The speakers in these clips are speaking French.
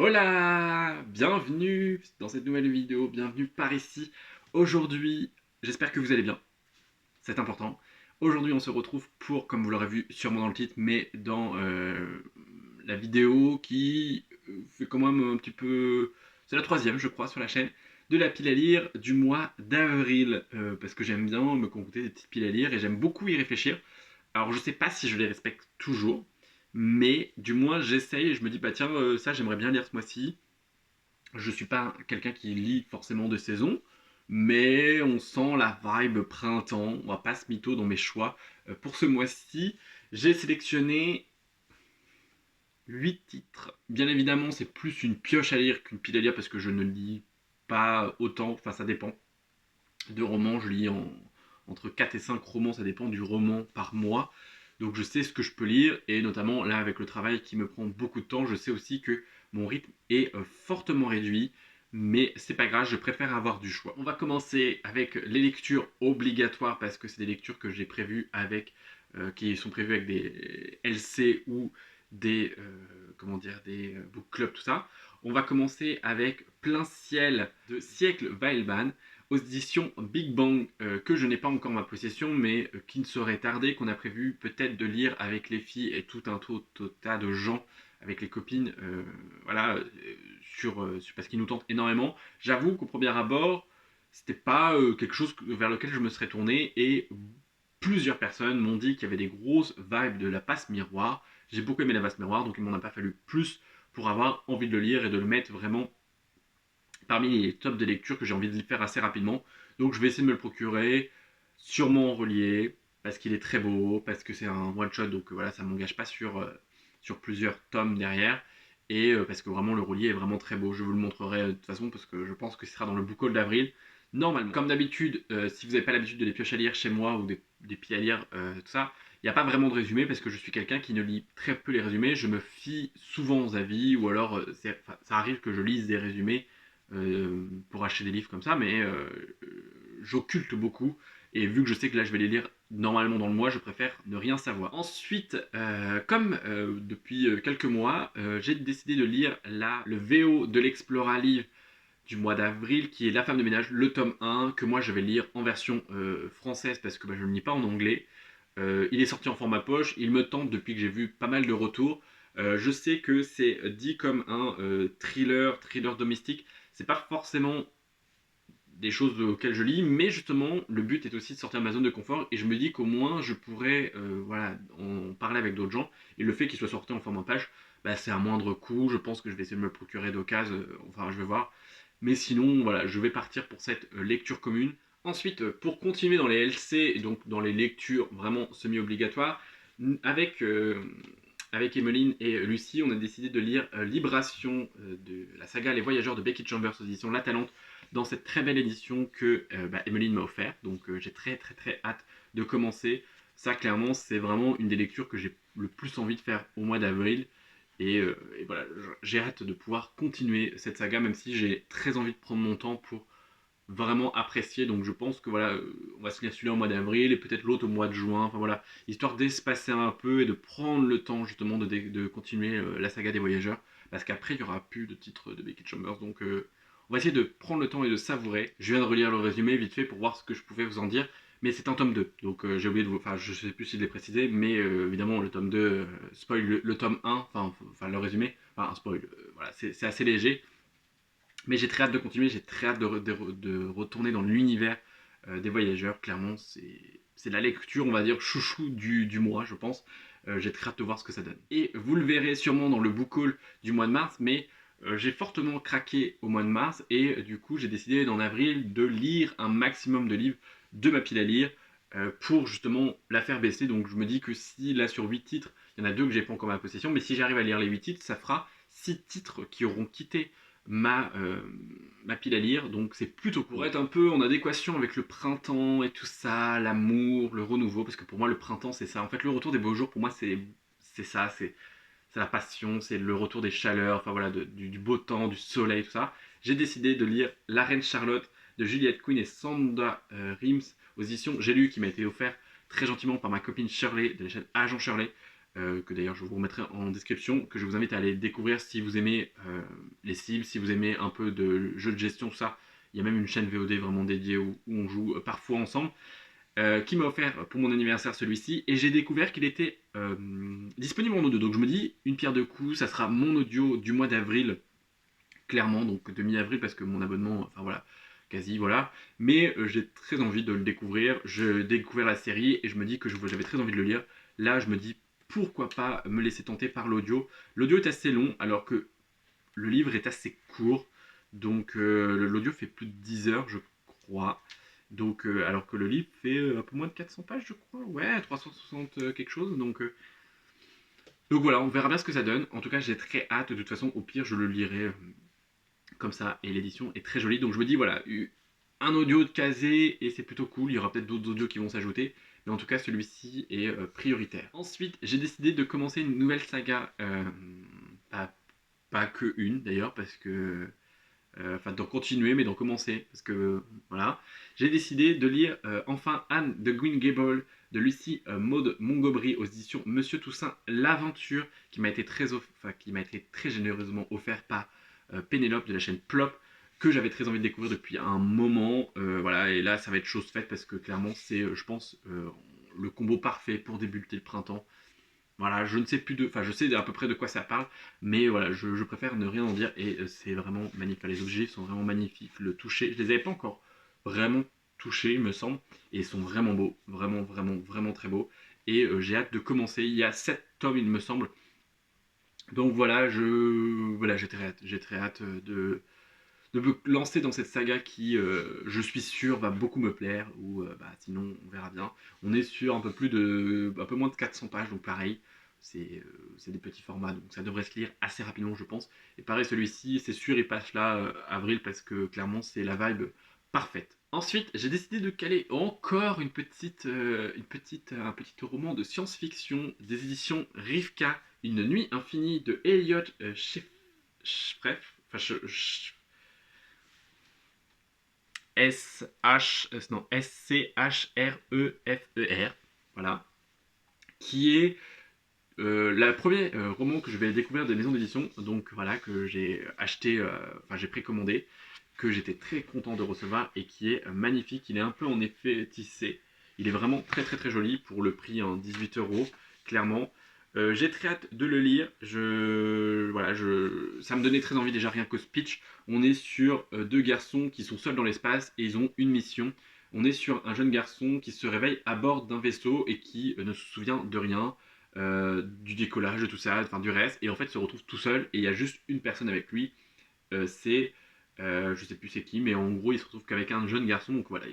Hola! Bienvenue dans cette nouvelle vidéo, bienvenue par ici. Aujourd'hui, j'espère que vous allez bien, c'est important. Aujourd'hui, on se retrouve pour, comme vous l'aurez vu sûrement dans le titre, mais dans la vidéo qui fait quand même un petit peu... C'est la troisième, je crois, sur la chaîne, de la pile à lire du mois d'avril. Parce que j'aime bien me concocter des petites piles à lire et j'aime beaucoup y réfléchir. Alors je sais pas si je les respecte toujours, mais du moins j'essaye et je me dis bah tiens ça j'aimerais bien lire ce mois-ci. Je suis pas quelqu'un qui lit forcément de saison, mais on sent la vibe printemps, on va pas se mytho dans mes choix. Pour ce mois-ci, j'ai sélectionné 8 titres. Bien évidemment c'est plus une pioche à lire qu'une pile à lire parce que je ne lis pas autant, enfin ça dépend. De romans, je lis entre 4 et 5 romans, ça dépend du roman par mois. Donc je sais ce que je peux lire, et notamment là avec le travail qui me prend beaucoup de temps, je sais aussi que mon rythme est fortement réduit, mais c'est pas grave, je préfère avoir du choix. On va commencer avec les lectures obligatoires, parce que c'est des lectures que j'ai prévues avec, qui sont prévues avec des LC ou des, comment dire, des book clubs, tout ça. On va commencer avec Plein ciel de Siècle Weilman aux éditions Big Bang, que je n'ai pas encore en ma possession, mais qui ne saurait tarder, qu'on a prévu peut-être de lire avec les filles et tout un tas de gens, avec les copines, voilà, parce qu'il nous tente énormément. J'avoue qu'au premier abord, c'était pas quelque chose vers lequel je me serais tourné, et plusieurs personnes m'ont dit qu'il y avait des grosses vibes de la passe miroir. J'ai beaucoup aimé la passe miroir, donc il m'en a pas fallu plus pour avoir envie de le lire et de le mettre vraiment parmi les tops de lecture que j'ai envie de faire assez rapidement. Donc je vais essayer de me le procurer, sûrement en relié, parce qu'il est très beau, parce que c'est un one shot, donc voilà, ça ne m'engage pas sur plusieurs tomes derrière, et parce que vraiment le relié est vraiment très beau. Je vous le montrerai de toute façon, parce que je pense que ce sera dans le book haul d'avril. Normalement, comme d'habitude, si vous n'avez pas l'habitude de les pioches à lire chez moi, ou des pieds à lire, tout ça, il n'y a pas vraiment de résumé, parce que je suis quelqu'un qui ne lit très peu les résumés. Je me fie souvent aux avis, ou alors ça arrive que je lise des résumés pour acheter des livres comme ça, mais j'occulte beaucoup. Et vu que je sais que là je vais les lire normalement dans le mois, je préfère ne rien savoir. Ensuite, comme depuis quelques mois, j'ai décidé de lire le VO de l'Explora Livre du mois d'avril, qui est La femme de ménage, le tome 1, que moi je vais lire en version française parce que je ne lis pas en anglais. Il est sorti en format poche, il me tente depuis que j'ai vu pas mal de retours. Je sais que c'est dit comme un thriller domestique. C'est pas forcément des choses auxquelles je lis, mais justement, le but est aussi de sortir de ma zone de confort, et je me dis qu'au moins je pourrais voilà, en parler avec d'autres gens, et le fait qu'il soit sorti en format page, bah, c'est un moindre coût. Je pense que je vais essayer de me le procurer d'occasion, enfin je vais voir. Mais sinon, voilà, je vais partir pour cette lecture commune. Ensuite, pour continuer dans les LC, donc dans les lectures vraiment semi-obligatoires, avec, avec Emmeline et Lucie, on a décidé de lire Libration de la saga Les Voyageurs de Becky Chambers aux éditions La Talente, dans cette très belle édition que Emmeline m'a offert. Donc j'ai très hâte de commencer. Ça, clairement, c'est vraiment une des lectures que j'ai le plus envie de faire au mois d'avril. Et voilà, j'ai hâte de pouvoir continuer cette saga, même si j'ai très envie de prendre mon temps pour vraiment apprécier. Donc je pense que voilà, on va se lire celui-là au mois d'avril et peut-être l'autre au mois de juin. Enfin voilà, histoire d'espacer un peu et de prendre le temps justement de continuer la saga des voyageurs. Parce qu'après, il n'y aura plus de titres de Beckett Chambers. Donc on va essayer de prendre le temps et de savourer. Je viens de relire le résumé vite fait pour voir ce que je pouvais vous en dire. Mais c'est un tome 2, donc j'ai oublié de vous... Enfin, je sais plus si je l'ai précisé, mais évidemment, le tome 2 spoil le tome 1, enfin le résumé, enfin un spoil, voilà, c'est assez léger. Mais j'ai très hâte de continuer, j'ai très hâte de retourner dans l'univers des voyageurs. Clairement, c'est la lecture, on va dire, chouchou du mois, je pense. J'ai très hâte de voir ce que ça donne. Et vous le verrez sûrement dans le book haul du mois de mars, mais j'ai fortement craqué au mois de mars, et du coup, j'ai décidé en avril de lire un maximum de livres de ma pile à lire pour justement la faire baisser. Donc je me dis que si là sur 8 titres, il y en a 2 que j'ai pas encore en ma possession, mais si j'arrive à lire les 8 titres, ça fera 6 titres qui auront quitté ma pile à lire, donc c'est plutôt cool. Pour être un peu en adéquation avec le printemps et tout ça, l'amour, le renouveau, parce que pour moi le printemps c'est ça. En fait, le retour des beaux jours, pour moi c'est ça, c'est la passion, c'est le retour des chaleurs, enfin voilà, du beau temps, du soleil, tout ça. J'ai décidé de lire La Reine Charlotte de Juliette Quinn et Sanda Rhimes aux éditions J'ai lu, qui m'a été offert très gentiment par ma copine Shirley de la chaîne Agent Shirley. que d'ailleurs je vous remettrai en description, que je vous invite à aller découvrir si vous aimez les Sims, si vous aimez un peu de jeux de gestion, tout ça. Il y a même une chaîne VOD vraiment dédiée où on joue parfois ensemble, qui m'a offert pour mon anniversaire celui-ci, et j'ai découvert qu'il était disponible en audio. Donc je me dis, une pierre deux coups, ça sera mon audio du mois d'avril, clairement, donc de mi-avril, parce que mon abonnement, enfin voilà, quasi, voilà. Mais j'ai très envie de le découvrir. Je découvre la série et je me dis que j'avais très envie de le lire. Là, je me dis pourquoi pas me laisser tenter par l'audio. L'audio est assez long alors que le livre est assez court. Donc l'audio fait plus de 10 heures, je crois. Donc alors que le livre fait un peu moins de 400 pages, je crois. Ouais, 360 quelque chose. Donc voilà, on verra bien ce que ça donne. En tout cas, j'ai très hâte. De toute façon, au pire, je le lirai comme ça, et l'édition est très jolie. Donc je me dis, voilà, un audio de casé, et c'est plutôt cool. Il y aura peut-être d'autres audios qui vont s'ajouter, mais en tout cas, celui-ci est prioritaire. Ensuite, j'ai décidé de commencer une nouvelle saga, pas que une d'ailleurs, parce que. Enfin, d'en continuer, mais d'en commencer, parce que voilà. J'ai décidé de lire enfin Anne de Green Gables de Lucie Maud Montgomery aux éditions Monsieur Toussaint l'Aventure, qui m'a été très généreusement offert par Pénélope de la chaîne Plop, que j'avais très envie de découvrir depuis un moment. Voilà, et là ça va être chose faite parce que clairement c'est, je pense, le combo parfait pour débuter le printemps. Voilà, je ne sais plus enfin je sais à peu près de quoi ça parle, mais voilà, je préfère ne rien en dire, et c'est vraiment magnifique. Les objets sont vraiment magnifiques, le toucher, je les avais pas encore vraiment touchés, il me semble, et ils sont vraiment beaux, vraiment, vraiment, vraiment très beaux. Et j'ai hâte de commencer. Il y a 7 tomes, il me semble. Donc voilà, j'ai très hâte de me lancer dans cette saga qui, je suis sûr, va beaucoup me plaire, ou sinon on verra bien. On est sur un peu moins de 400 pages, donc pareil, c'est des petits formats, donc ça devrait se lire assez rapidement, je pense. Et pareil, celui-ci, c'est sûr, il passe là, avril, parce que clairement, c'est la vibe parfaite. Ensuite, j'ai décidé de caler encore un petit roman de science-fiction des éditions Rivka, Une nuit infinie de Elliot Sheffref, S-C-H-R-E-F-E-R, voilà, qui est le premier roman que je vais découvrir des maisons d'édition, donc voilà, que j'ai acheté, j'ai précommandé, que j'étais très content de recevoir, et qui est magnifique. Il est un peu en effet tissé, il est vraiment très très très joli pour le prix, 18 euros, clairement. J'ai très hâte de le lire. Ça me donnait très envie déjà rien que ce pitch. On est sur deux garçons qui sont seuls dans l'espace et ils ont une mission. On est sur un jeune garçon qui se réveille à bord d'un vaisseau et qui ne se souvient de rien, du décollage, de tout ça, enfin du reste, et en fait se retrouve tout seul, et il y a juste une personne avec lui. Je sais plus c'est qui, mais en gros il se retrouve qu'avec un jeune garçon, donc voilà.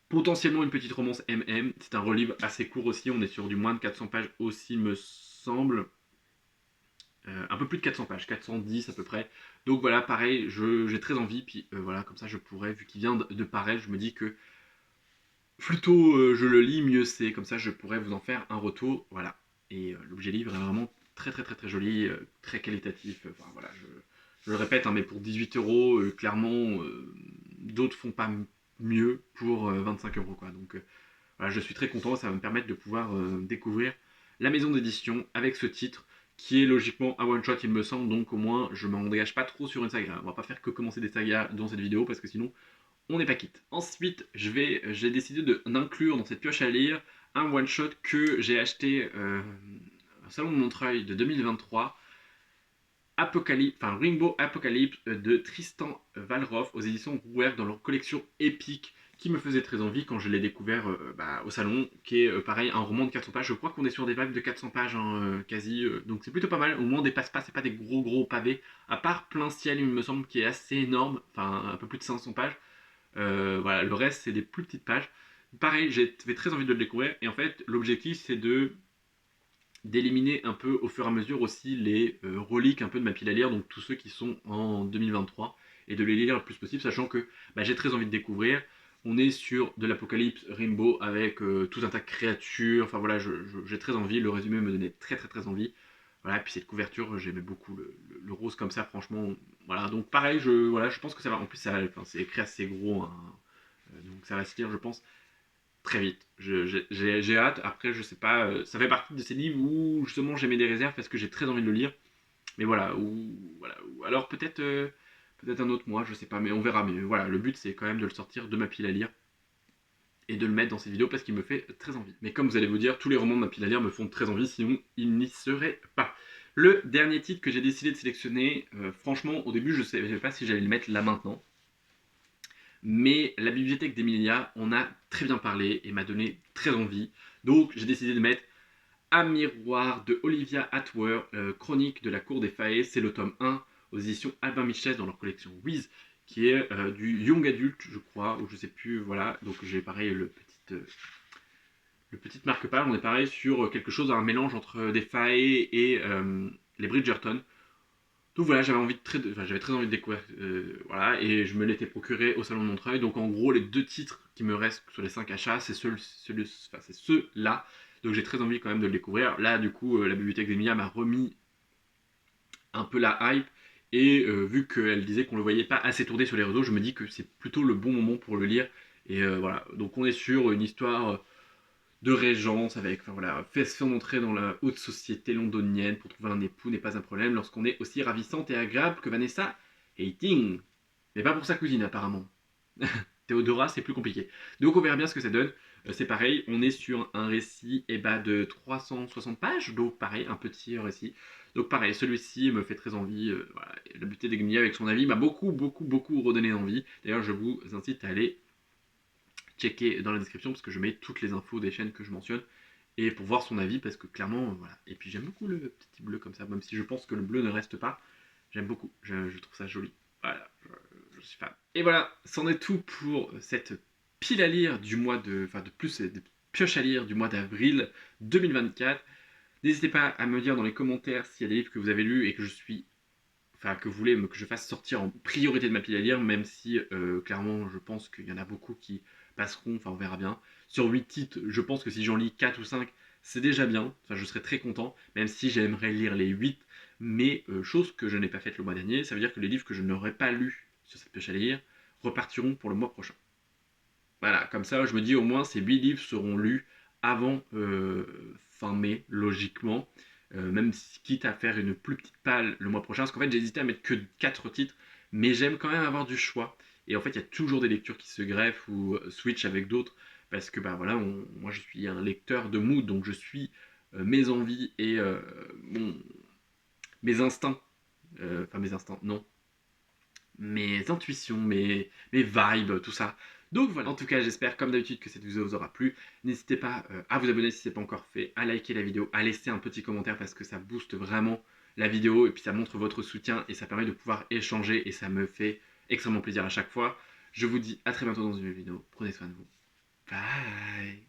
Potentiellement une petite romance MM. C'est un relive assez court aussi, on est sur du moins de 400 pages aussi, me semble. Un peu plus de 400 pages, 410 à peu près. Donc voilà, pareil, j'ai très envie, puis voilà, comme ça je pourrais, vu qu'il vient de paraître, je me dis que plus tôt je le lis, mieux c'est, comme ça je pourrais vous en faire un retour, voilà. Et l'objet livre est vraiment très très très très joli, très qualitatif, enfin voilà, je le répète, hein, mais pour 18 euros, clairement, d'autres font pas mieux pour 25 euros, quoi. Donc voilà, je suis très content, ça va me permettre de pouvoir découvrir la maison d'édition avec ce titre, qui est logiquement un one-shot, il me semble, donc au moins je m'engage pas trop sur une saga. On va pas faire que commencer des sagas dans cette vidéo, parce que sinon on n'est pas quitte. Ensuite, j'ai décidé d'inclure dans cette pioche à lire un one-shot que j'ai acheté au Salon de Montreuil de 2023, Rainbow Apocalypse de Tristan Valroff aux éditions Rouergue, dans leur collection épique, qui me faisait très envie quand je l'ai découvert au salon, qui est pareil, un roman de 400 pages. Je crois qu'on est sur des vagues de 400 pages, hein, quasi, donc c'est plutôt pas mal. Au moins on dépasse pas, c'est pas des gros pavés, à part Plein Ciel, il me semble, qui est assez énorme, enfin un peu plus de 500 pages. Voilà, le reste c'est des plus petites pages. Pareil, j'avais très envie de le découvrir, et en fait l'objectif c'est d'éliminer un peu au fur et à mesure aussi les reliques un peu de ma pile à lire, donc tous ceux qui sont en 2023, et de les lire le plus possible, sachant que j'ai très envie de découvrir. On est sur de l'apocalypse Rainbow avec tout un tas de créatures, enfin voilà, j'ai très envie, le résumé me donnait très très très envie. Voilà, et puis cette couverture, j'aimais beaucoup le rose comme ça, franchement. Voilà, donc pareil, je pense que ça va. En plus, c'est écrit assez gros, hein, donc ça va se lire, je pense, très vite. J'ai hâte. Après, je sais pas, ça fait partie de ces livres où justement j'ai mis des réserves parce que j'ai très envie de le lire. Mais voilà, ou alors peut-être peut-être un autre mois, je sais pas, mais on verra. Mais voilà, le but c'est quand même de le sortir de ma pile à lire et de le mettre dans cette vidéo parce qu'il me fait très envie. Mais comme vous allez vous dire, tous les romans de ma pile à lire me font très envie, sinon ils n'y seraient pas. Le dernier titre que j'ai décidé de sélectionner, franchement, au début, je ne savais pas si j'allais le mettre là maintenant. Mais la bibliothèque d'Emilia en a très bien parlé et m'a donné très envie. Donc j'ai décidé de mettre Un miroir de Olivia Atwood, Chronique de la cour des Faées. C'est le tome 1 aux éditions Albin Michel dans leur collection Wiz, qui est du young adulte, je crois, ou je sais plus, voilà. Donc j'ai pareil le petit marque-page, on est pareil sur quelque chose, un mélange entre des Fae et les Bridgerton. Donc voilà, j'avais très envie de découvrir, voilà, et je me l'étais procuré au salon de Montreuil. Donc en gros, les deux titres qui me restent sur les 5 achats, c'est ceux-là. Donc j'ai très envie quand même de le découvrir. Là, du coup, la bibliothèque d'Emilia m'a remis un peu la hype. Et vu qu'elle disait qu'on le voyait pas assez tourner sur les réseaux, je me dis que c'est plutôt le bon moment pour le lire. Et voilà, donc on est sur une histoire de régence avec, enfin voilà, fait se faire montrer dans la haute société londonienne pour trouver un époux n'est pas un problème lorsqu'on est aussi ravissante et agréable que Vanessa Hastings. Mais pas pour sa cousine apparemment. Théodora, c'est plus compliqué. Donc on verra bien ce que ça donne. C'est pareil, on est sur un récit de 360 pages, donc pareil, un petit récit. Donc pareil, celui-ci me fait très envie. Voilà. La beauté d'Egmia avec son avis m'a beaucoup redonné envie. D'ailleurs, je vous incite à aller checker dans la description parce que je mets toutes les infos des chaînes que je mentionne et pour voir son avis parce que clairement voilà. Et puis j'aime beaucoup le petit bleu comme ça, même si je pense que le bleu ne reste pas, j'aime beaucoup, je trouve ça joli. Voilà, je suis fan. Et voilà, c'en est tout pour cette pile à lire du mois de pioche à lire du mois d'avril 2024. N'hésitez pas à me dire dans les commentaires s'il y a des livres que vous avez lus et que que vous voulez que je fasse sortir en priorité de ma pile à lire, même si clairement je pense qu'il y en a beaucoup qui passeront, enfin on verra bien. Sur 8 titres, je pense que si j'en lis 4 ou 5, c'est déjà bien, enfin je serais très content, même si j'aimerais lire les 8, mais chose que je n'ai pas faite le mois dernier, ça veut dire que les livres que je n'aurais pas lus sur cette pioche à lire repartiront pour le mois prochain. Voilà, comme ça je me dis au moins ces 8 livres seront lus avant fin mai, logiquement. Même quitte à faire une plus petite palle le mois prochain, parce qu'en fait j'ai hésité à mettre que 4 titres, mais j'aime quand même avoir du choix. Et en fait il y a toujours des lectures qui se greffent ou switch avec d'autres, parce que bah voilà, moi je suis un lecteur de mood, donc je suis mes envies et mes instincts, enfin mes instincts, non, mes intuitions, mes vibes, tout ça. Donc voilà, en tout cas j'espère comme d'habitude que cette vidéo vous aura plu. N'hésitez pas à vous abonner si ce n'est pas encore fait, à liker la vidéo, à laisser un petit commentaire parce que ça booste vraiment la vidéo et puis ça montre votre soutien et ça permet de pouvoir échanger et ça me fait extrêmement plaisir à chaque fois. Je vous dis à très bientôt dans une nouvelle vidéo, prenez soin de vous. Bye.